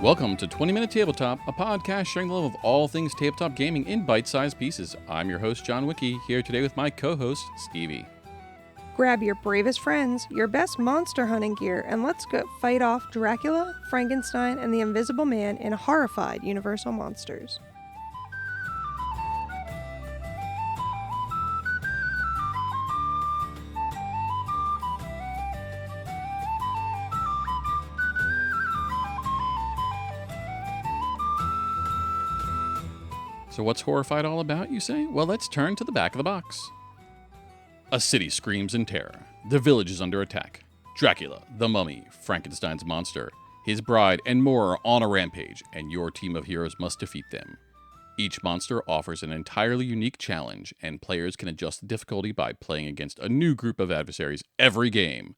Welcome to 20 Minute Tabletop, a podcast sharing the love of all things tabletop gaming in bite-sized pieces. I'm your host, John Wiki, here today with my co-host, Stevie. Grab your bravest friends, your best monster hunting gear, and let's go fight off Dracula, Frankenstein, and the Invisible Man in Horrified Universal Monsters. So what's Horrified all about, you say? Well, let's turn to the back of the box. A city screams in terror. The village is under attack. Dracula, the mummy, Frankenstein's monster, his bride, and more are on a rampage, and your team of heroes must defeat them. Each monster offers an entirely unique challenge, and players can adjust the difficulty by playing against a new group of adversaries every game.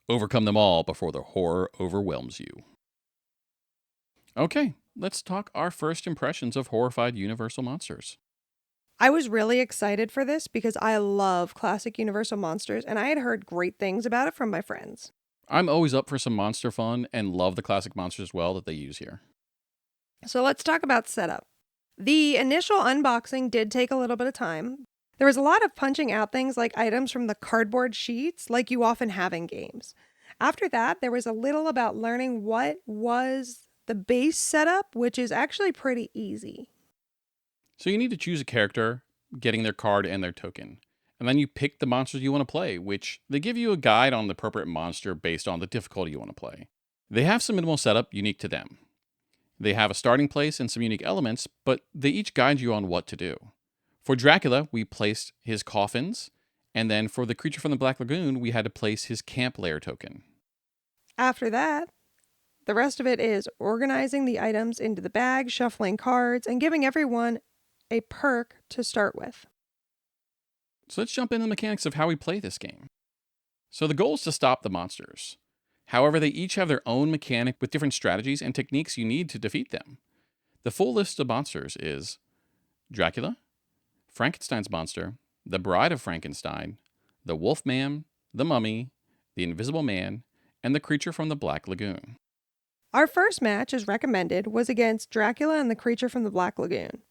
Overcome them all before the horror overwhelms you. Okay, let's talk our first impressions of Horrified Universal Monsters. I was really excited for this because I love classic Universal Monsters, and I had heard great things about it from my friends. I'm always up for some monster fun and love the classic monsters as well that they use here. So let's talk about setup. The initial unboxing did take a little bit of time. There was a lot of punching out things like items from the cardboard sheets, like you often have in games. After that, there was a little about learning what was the base setup, which is actually pretty easy. So you need to choose a character, getting their card and their token. And then you pick the monsters you want to play, which they give you a guide on the appropriate monster based on the difficulty you want to play. They have some minimal setup unique to them. They have a starting place and some unique elements, but they each guide you on what to do. For Dracula, we placed his coffins, and then for the creature from the Black Lagoon, we had to place his camp lair token. After that, the rest of it is organizing the items into the bag, shuffling cards, and giving everyone a perk to start with. So let's jump into the mechanics of how we play this game. So the goal is to stop the monsters. However, they each have their own mechanic with different strategies and techniques you need to defeat them. The full list of monsters is Dracula, Frankenstein's monster, the Bride of Frankenstein, the Wolfman, the Mummy, the Invisible Man, and the creature from the Black Lagoon. Our first match, as recommended, was against Dracula and the creature from the Black Lagoon.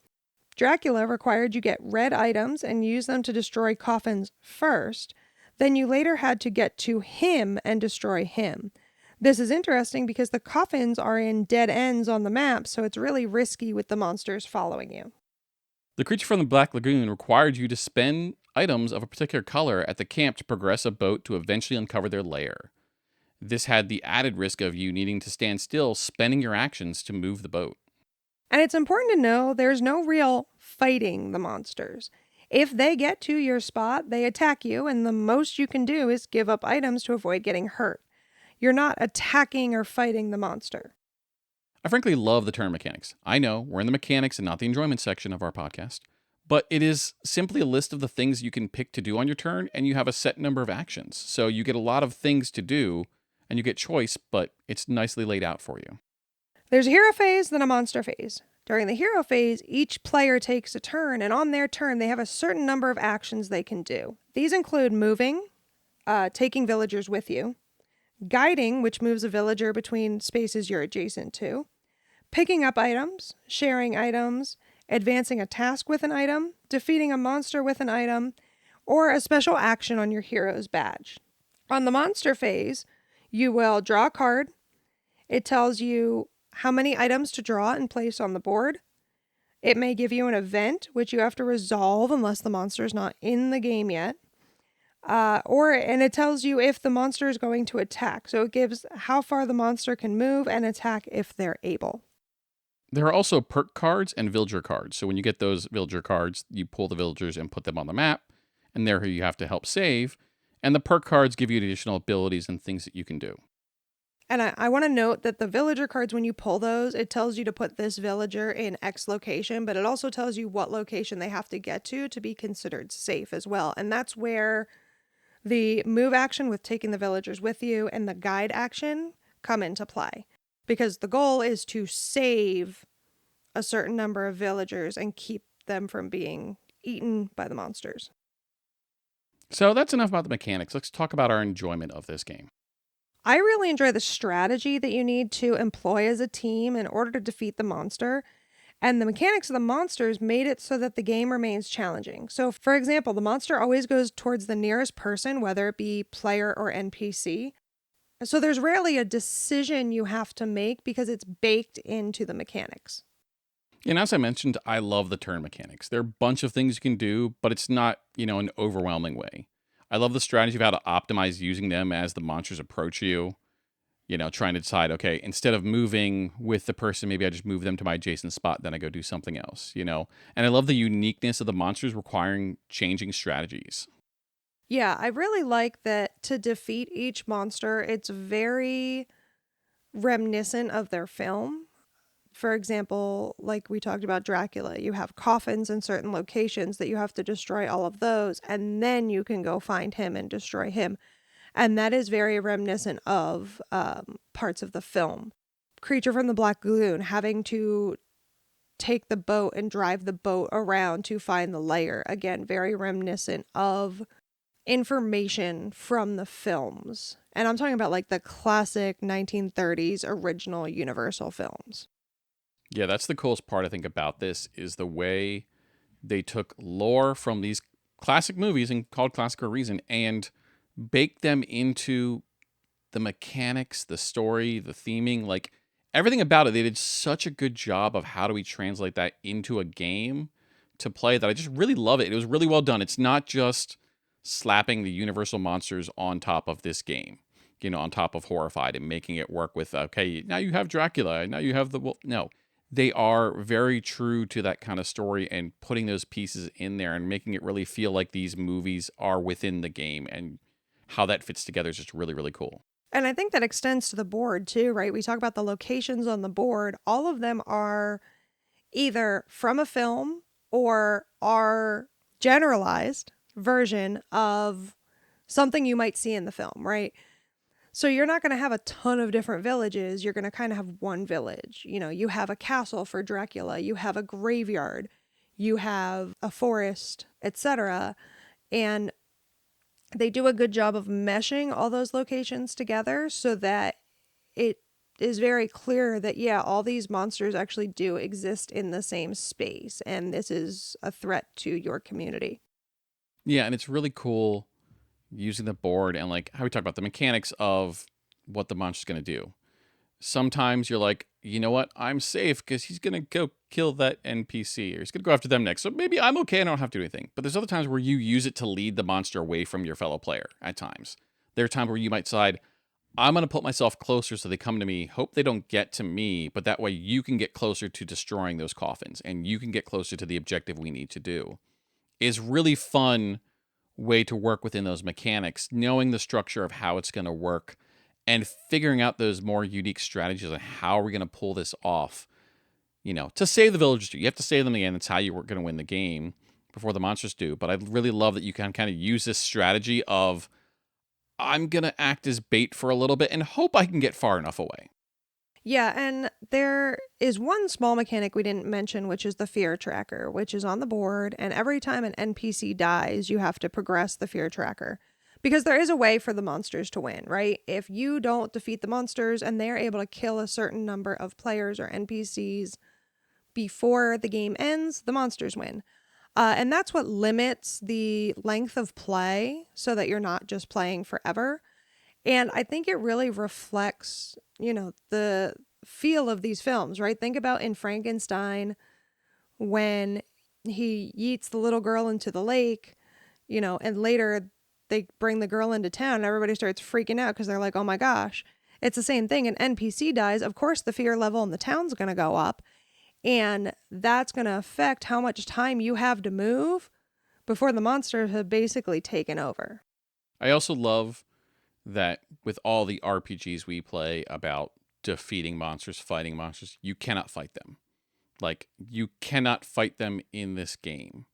Dracula required you get red items and use them to destroy coffins first. Then you later had to get to him and destroy him. This is interesting because the coffins are in dead ends on the map, so it's really risky with the monsters following you. The creature from the Black Lagoon required you to spend items of a particular color at the camp to progress a boat to eventually uncover their lair. This had the added risk of you needing to stand still, spending your actions to move the boat. And it's important to know there's no real fighting the monsters. If they get to your spot, they attack you, and the most you can do is give up items to avoid getting hurt. You're not attacking or fighting the monster. I frankly love the turn mechanics. I know we're in the mechanics and not the enjoyment section of our podcast, but it is simply a list of the things you can pick to do on your turn, and you have a set number of actions. So you get a lot of things to do, and you get choice, but it's nicely laid out for you. There's a hero phase, then a monster phase. During the hero phase, each player takes a turn, and on their turn, they have a certain number of actions they can do. These include moving, taking villagers with you, guiding, which moves a villager between spaces you're adjacent to, picking up items, sharing items, advancing a task with an item, defeating a monster with an item, or a special action on your hero's badge. On the monster phase, you will draw a card. It tells you how many items to draw and place on the board. It may give you an event, which you have to resolve unless the monster is not in the game yet. And it tells you if the monster is going to attack. So it gives how far the monster can move and attack if they're able. There are also perk cards and villager cards. So when you get those villager cards, you pull the villagers and put them on the map, and there you have to help save. And the perk cards give you additional abilities and things that you can do. And I want to note that the villager cards, when you pull those, it tells you to put this villager in X location, but it also tells you what location they have to get to be considered safe as well. And that's where the move action with taking the villagers with you and the guide action come into play. Because the goal is to save a certain number of villagers and keep them from being eaten by the monsters. So that's enough about the mechanics. Let's talk about our enjoyment of this game. I really enjoy the strategy that you need to employ as a team in order to defeat the monster. And the mechanics of the monsters made it so that the game remains challenging. So, for example, the monster always goes towards the nearest person, whether it be player or NPC. So, there's rarely a decision you have to make because it's baked into the mechanics. And as I mentioned, I love the turn mechanics. There are a bunch of things you can do, but it's not, an overwhelming way. I love the strategy of how to optimize using them as the monsters approach you. Trying to decide, okay, instead of moving with the person, maybe I just move them to my adjacent spot, then I go do something else. And I love the uniqueness of the monsters requiring changing strategies. Yeah, I really like that to defeat each monster, it's very reminiscent of their film. For example, like we talked about Dracula, you have coffins in certain locations that you have to destroy all of those, and then you can go find him and destroy him. And that is very reminiscent of parts of the film. Creature from the Black Lagoon having to take the boat and drive the boat around to find the lair. Again, very reminiscent of information from the films. And I'm talking about like the classic 1930s original Universal films. Yeah, that's the coolest part I think about this is the way they took lore from these classic movies and called classic for a reason and baked them into the mechanics, the story, the theming, like everything about it. They did such a good job of how do we translate that into a game to play that I just really love it. It was really well done. It's not just slapping the Universal monsters on top of this game, on top of Horrified and making it work with, okay, now you have Dracula, now you have no. They are very true to that kind of story and putting those pieces in there and making it really feel like these movies are within the game, and how that fits together is just really, really cool. And I think that extends to the board too, right? We talk about the locations on the board. All of them are either from a film or are generalized version of something you might see in the film, right? So you're not going to have a ton of different villages. You're going to kind of have one village. You have a castle for Dracula, you have a graveyard, you have a forest, etc. And they do a good job of meshing all those locations together so that it is very clear that, yeah, all these monsters actually do exist in the same space, and this is a threat to your community. Yeah, and it's really cool using the board and like how we talk about the mechanics of what the monster's going to do. Sometimes you're like, you know what? I'm safe because he's going to go kill that NPC or he's going to go after them next. So maybe I'm okay. I don't have to do anything. But there's other times where you use it to lead the monster away from your fellow player at times. There are times where you might decide, I'm going to put myself closer so they come to me. Hope they don't get to me. But that way you can get closer to destroying those coffins and you can get closer to the objective we need to do. Is really fun way to work within those mechanics, knowing the structure of how it's going to work and figuring out those more unique strategies on how we're going to pull this off, to save the villagers. You have to save them again. That's how you're going to win the game before the monsters do. But I really love that you can kind of use this strategy of, I'm going to act as bait for a little bit and hope I can get far enough away. Yeah, and there is one small mechanic we didn't mention, which is the fear tracker, which is on the board, and every time an NPC dies, you have to progress the fear tracker. Because there is a way for the monsters to win, right? If you don't defeat the monsters and they're able to kill a certain number of players or NPCs before the game ends, the monsters win. And that's what limits the length of play so that you're not just playing forever. And I think it really reflects, the feel of these films, right? Think about in Frankenstein when he yeets the little girl into the lake, and later they bring the girl into town and everybody starts freaking out because they're like, oh my gosh. It's the same thing. An NPC dies. Of course, the fear level in the town's going to go up. And that's going to affect how much time you have to move before the monsters have basically taken over. I also love that with all the RPGs we play about defeating monsters, fighting monsters, you cannot fight them. Like, you cannot fight them in this game.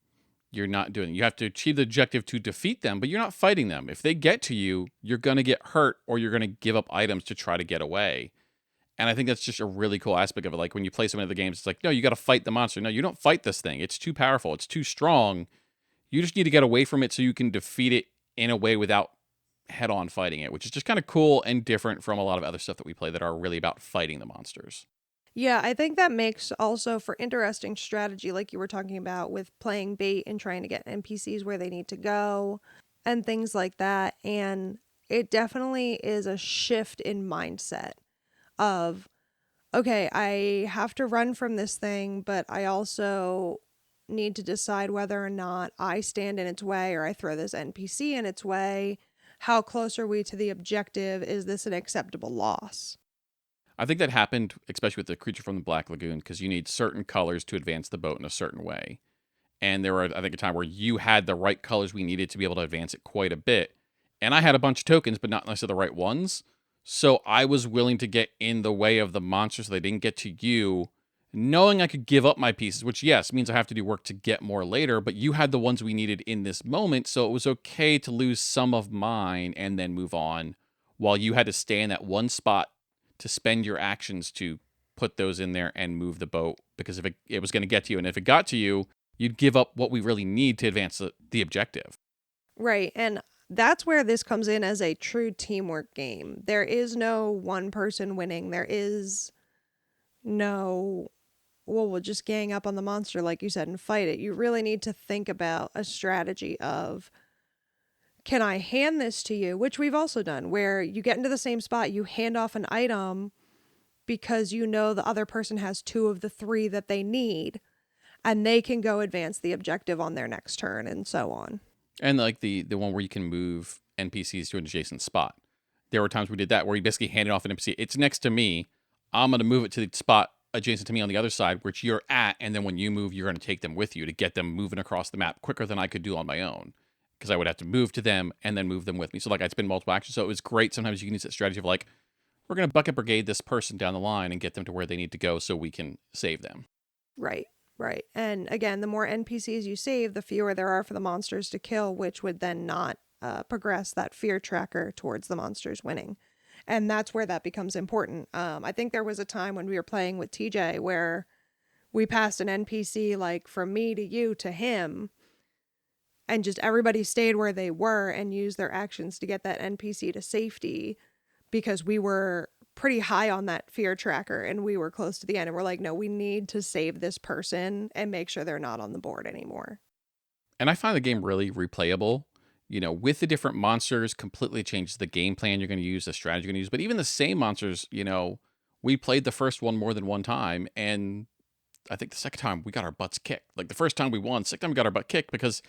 You're not doing it. You have to achieve the objective to defeat them, but you're not fighting them. If they get to you, you're going to get hurt or you're going to give up items to try to get away. And I think that's just a really cool aspect of it. Like when you play some of the games, it's like, no, you got to fight the monster. No, you don't fight this thing. It's too powerful. It's too strong. You just need to get away from it so you can defeat it in a way without head on fighting it, which is just kind of cool and different from a lot of other stuff that we play that are really about fighting the monsters. Yeah, I think that makes also for interesting strategy, like you were talking about with playing bait and trying to get NPCs where they need to go and things like that. And it definitely is a shift in mindset of, okay, I have to run from this thing, but I also need to decide whether or not I stand in its way or I throw this NPC in its way. How close are we to the objective? Is this an acceptable loss? I think that happened, especially with the creature from the Black Lagoon, because you need certain colors to advance the boat in a certain way. And there were, I think, a time where you had the right colors we needed to be able to advance it quite a bit. And I had a bunch of tokens, but not necessarily the right ones. So I was willing to get in the way of the monsters so they didn't get to you, knowing I could give up my pieces, which, yes, means I have to do work to get more later. But you had the ones we needed in this moment. So it was okay to lose some of mine and then move on, while you had to stay in that one spot to spend your actions to put those in there and move the boat. Because if it was going to get to you, and if it got to you, you'd give up what we really need to advance the objective. Right. And that's where this comes in as a true teamwork game. There is no one person winning. There is no, well, we'll just gang up on the monster, like you said, and fight it. You really need to think about a strategy of, can I hand this to you? Which we've also done, where you get into the same spot, you hand off an item because you know the other person has two of the three that they need, and they can go advance the objective on their next turn and so on. And like the one where you can move NPCs to an adjacent spot. There were times we did that where you basically handed off an NPC. It's next to me. I'm going to move it to the spot adjacent to me on the other side, which you're at. And then when you move, you're going to take them with you to get them moving across the map quicker than I could do on my own. Because I would have to move to them and then move them with me. So like I'd spend multiple actions. So it was great. Sometimes you can use that strategy of like, we're going to bucket brigade this person down the line and get them to where they need to go so we can save them. Right, right. And again, the more NPCs you save, the fewer there are for the monsters to kill, which would then not progress that fear tracker towards the monsters winning. And that's where that becomes important. I think there was a time when we were playing with TJ where we passed an NPC like from me to you to him, and just everybody stayed where they were and used their actions to get that NPC to safety, because we were pretty high on that fear tracker and we were close to the end, and we're like, no, we need to save this person and make sure they're not on the board anymore. And I find the game really replayable. You know, with the different monsters, completely changes the game plan you're going to use, the strategy you're going to use. But even the same monsters, you know, we played the first one more than one time, and I think the second time we got our butts kicked. Like the first time we won, second time we got our butt kicked, because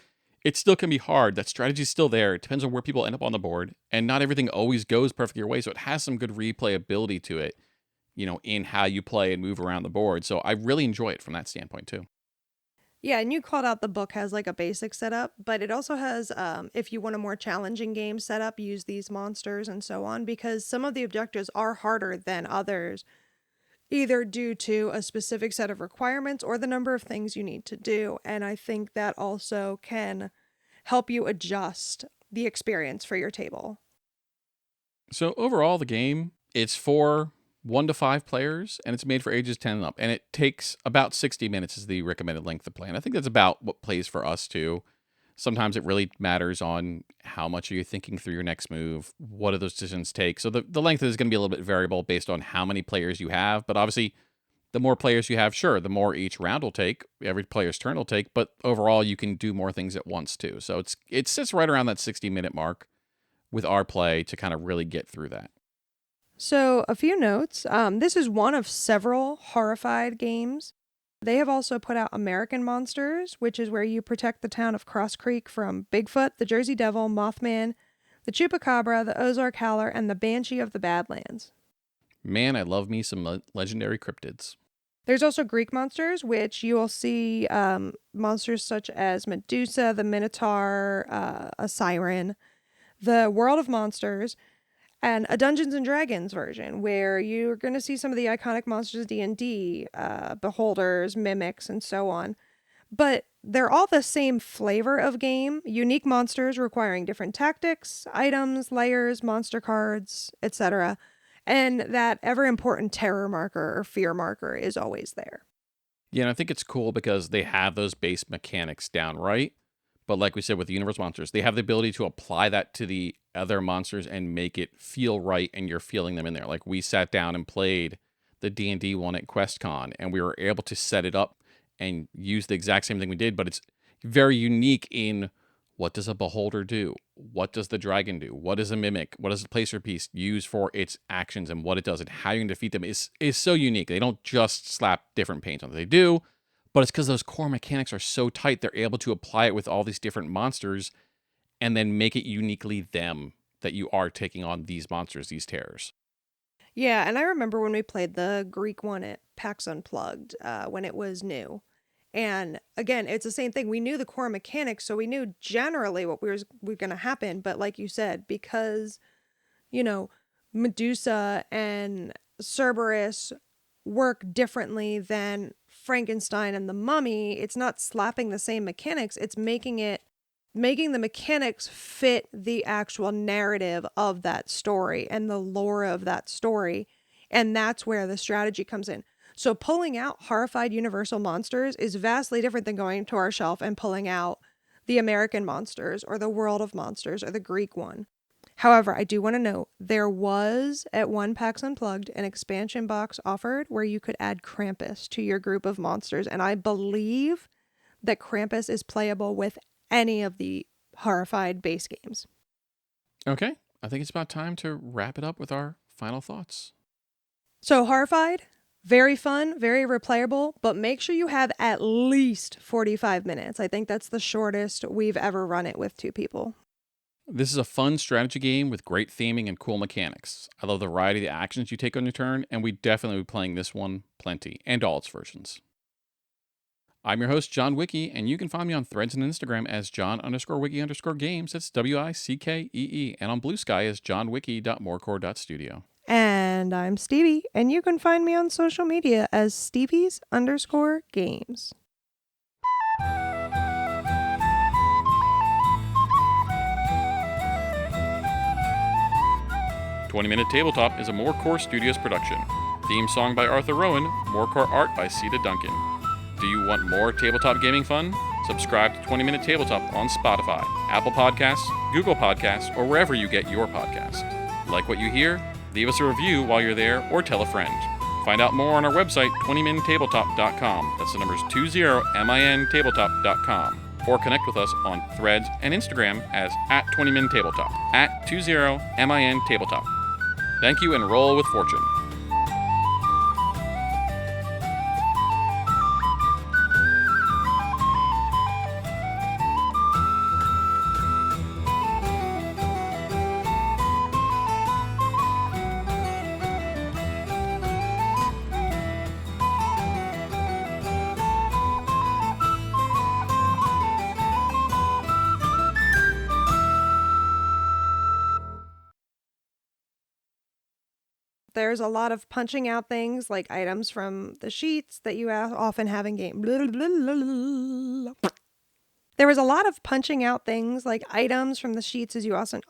it still can be hard. That strategy's still there. It depends on where people end up on the board, and not everything always goes perfectly your way. So it has some good replayability to it, you know, in how you play and move around the board. So I really enjoy it from that standpoint too. Yeah, and you called out the book has like a basic setup, but it also has, if you want a more challenging game setup, use these monsters and so on, because some of the objectives are harder than others, either due to a specific set of requirements or the number of things you need to do. And I think that also can help you adjust the experience for your table. So overall, the game, it's for 1 to 5 players, and it's made for ages 10 and up. And it takes about 60 minutes is the recommended length of play. And I think that's about what plays for us too. Sometimes it really matters on how much are you thinking through your next move, what do those decisions take. So the length is going to be a little bit variable based on how many players you have. But obviously, the more players you have, sure, the more each round will take, every player's turn will take. But overall, you can do more things at once too. So it sits right around that 60-minute mark with our play to kind of really get through that. So, a few notes. This is one of several Horrified games. They have also put out American Monsters, which is where you protect the town of Cross Creek from Bigfoot, the Jersey Devil, Mothman, the Chupacabra, the Ozark Howler, and the Banshee of the Badlands. Man, I love me some legendary cryptids. There's also Greek monsters, which you will see monsters such as Medusa, the Minotaur, a siren, the World of Monsters, and a Dungeons and Dragons version where you're going to see some of the iconic monsters of D&D, beholders, mimics, and so on. But they're all the same flavor of game, unique monsters requiring different tactics, items, layers, monster cards, etc. And that ever important terror marker or fear marker is always there. Yeah, and I think it's cool because they have those base mechanics down right. But like we said with the Universe Monsters, they have the ability to apply that to the other monsters and make it feel right, and you're feeling them in there. Like we sat down and played the D&D one at QuestCon, and we were able to set it up and use the exact same thing we did, but it's very unique in what does a beholder do? What does the dragon do? What is a mimic? What does a placer piece use for its actions and what it does and how you can defeat them is so unique. They don't just slap different paint on it. They do, but it's because those core mechanics are so tight, they're able to apply it with all these different monsters and then make it uniquely them that you are taking on these monsters, these terrors. Yeah, and I remember when we played the Greek one at PAX Unplugged when it was new. And again, it's the same thing. We knew the core mechanics, so we knew generally what was going to happen. But like you said, because, Medusa and Cerberus work differently than Frankenstein and the Mummy, it's not slapping the same mechanics. It's making the mechanics fit the actual narrative of that story and the lore of that story. And that's where the strategy comes in. So pulling out Horrified Universal Monsters is vastly different than going to our shelf and pulling out the American Monsters or the World of Monsters or the Greek one. However, I do want to note, there was at one PAX Unplugged an expansion box offered where you could add Krampus to your group of monsters. And I believe that Krampus is playable with any of the Horrified base games. Okay, I think it's about time to wrap it up with our final thoughts. So Horrified, very fun, very replayable, but make sure you have at least 45 minutes. I think that's the shortest we've ever run it with 2 people. This is a fun strategy game with great theming and cool mechanics. I love the variety of the actions you take on your turn, and we definitely will be playing this one plenty, and all its versions. I'm your host, John Wiki, and you can find me on Threads and Instagram as John_Wiki_games. That's WICKEE, and on Blue Sky as johnwiki.morecore.studio. And I'm Stevie, and you can find me on social media as Stevies_games. "20 Minute Tabletop" is a Morecore Studios production. Theme song by Arthur Rowan, Morecore art by Sita Duncan. Do you want more tabletop gaming fun? Subscribe to 20 Minute Tabletop on Spotify, Apple Podcasts, Google Podcasts, or wherever you get your podcast. Like what you hear? Leave us a review while you're there or tell a friend. Find out more on our website, 20mintabletop.com. That's the numbers 20mintabletop.com. Or connect with us on Threads and Instagram as @20mintabletop, @20mintabletop. Thank you and roll with fortune. There's a lot of punching out things like items from the sheets that you often have in game. There was a lot of punching out things like items from the sheets as you often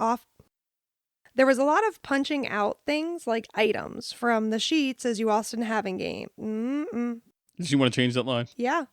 There was a lot of punching out things like items from the sheets as you often have in game. Did you want to change that line? Yeah.